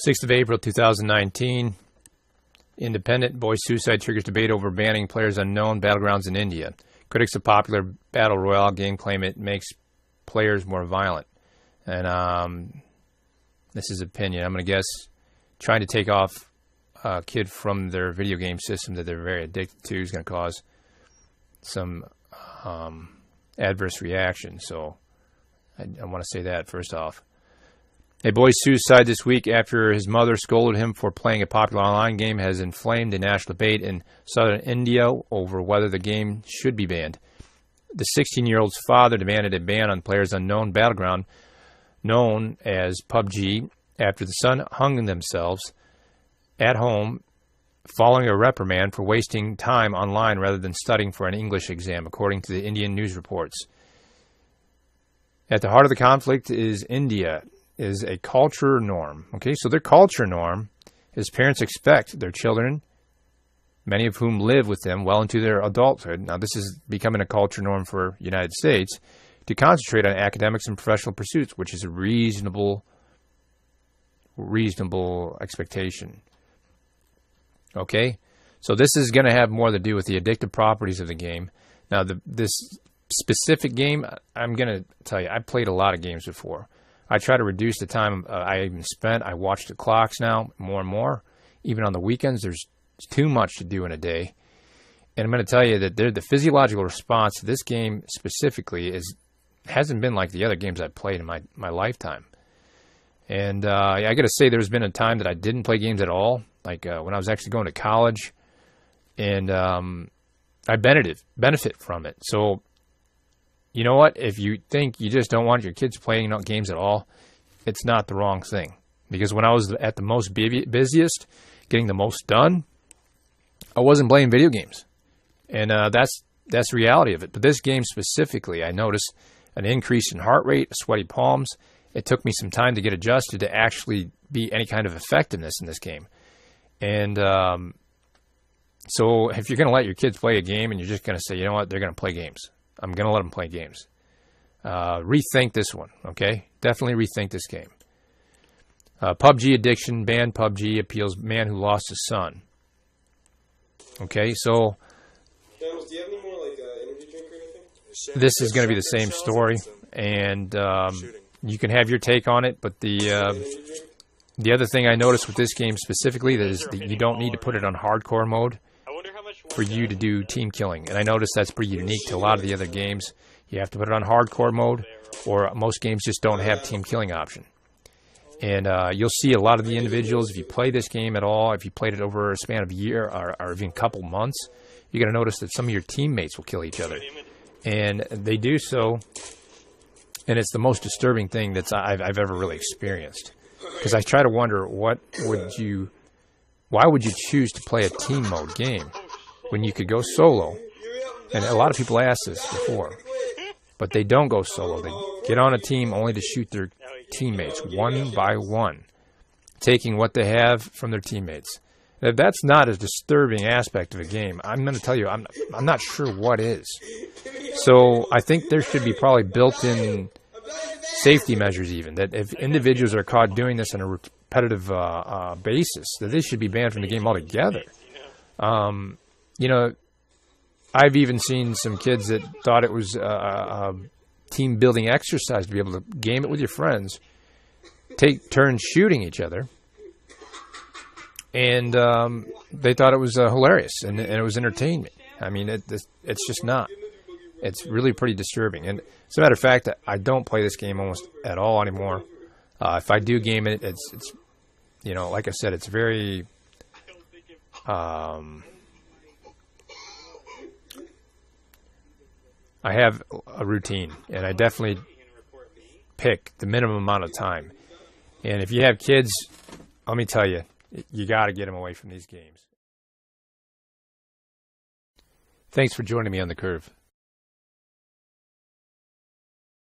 6th of April 2019, independent boy suicide triggers debate over banning PlayerUnknown Battlegrounds in India. Critics of popular battle royale game claim it makes players more violent. And this is opinion. I'm going to guess trying to take off a kid from their video game system that they're very addicted to is going to cause some adverse reaction. So I want to say that first off. A boy's suicide this week after his mother scolded him for playing a popular online game has inflamed a national debate in southern India over whether the game should be banned. The 16-year-old's father demanded a ban on PlayerUnknown Battleground, known as PUBG, after the son hung themselves at home following a reprimand for wasting time online rather than studying for an English exam, according to the Indian news reports. At the heart of the conflict is India. Is a culture norm. Okay, so their culture norm is parents expect their children, many of whom live with them well into their adulthood. Now, this is becoming a culture norm for the United States, to concentrate on academics and professional pursuits, which is a reasonable expectation. Okay, so this is going to have more to do with the addictive properties of the game. Now, this specific game, I'm going to tell you, I've played a lot of games before. I try to reduce the time I even spent. I watch the clocks now more and more. Even on the weekends, there's too much to do in a day. And I'm going to tell you that the physiological response to this game specifically hasn't been like the other games I've played in my lifetime. And I got to say, there's been a time that I didn't play games at all, like when I was actually going to college. And I benefit from it. So, you know what? If you think you just don't want your kids playing games at all, it's not the wrong thing. Because when I was at the most busiest, getting the most done, I wasn't playing video games. And that's the reality of it. But this game specifically, I noticed an increase in heart rate, sweaty palms. It took me some time to get adjusted to actually be any kind of effectiveness in this game. And so if you're going to let your kids play a game and you're just going to say, you know what, they're going to play games. I'm going to let them play games. Rethink this one, okay? Definitely rethink this game. PUBG addiction, ban PUBG, appeals man who lost his son. Okay, so Campbell, do you have any more energy drink or anything? This is going to be the same story, and you can have your take on it, but the other thing I noticed with this game specifically is that you don't need to put it on hardcore mode for you to do team killing. And I noticed that's pretty unique to a lot of the other games. You have to put it on hardcore mode, or most games just don't have team killing option. And you'll see a lot of the individuals, if you play this game at all, if you played it over a span of a year or even a couple months, you're going to notice that some of your teammates will kill each other. And they do so, and it's the most disturbing thing that I've ever really experienced. Because I try to wonder, why would you choose to play a team mode game when you could go solo? And a lot of people asked this before, but they don't go solo. They get on a team only to shoot their teammates one by one, taking what they have from their teammates. If that's not a disturbing aspect of a game, I'm going to tell you, I'm not sure what is. So I think there should be probably built-in safety measures even, that if individuals are caught doing this on a repetitive basis, that they should be banned from the game altogether. You know, I've even seen some kids that thought it was a team-building exercise to be able to game it with your friends, take turns shooting each other, and they thought it was hilarious and it was entertainment. I mean, it's just not. It's really pretty disturbing. And as a matter of fact, I don't play this game almost at all anymore. If I do game it, it's you know, like I said, it's very I have a routine, and I definitely pick the minimum amount of time. And if you have kids, let me tell you, you got to get them away from these games. Thanks for joining me on The Curve.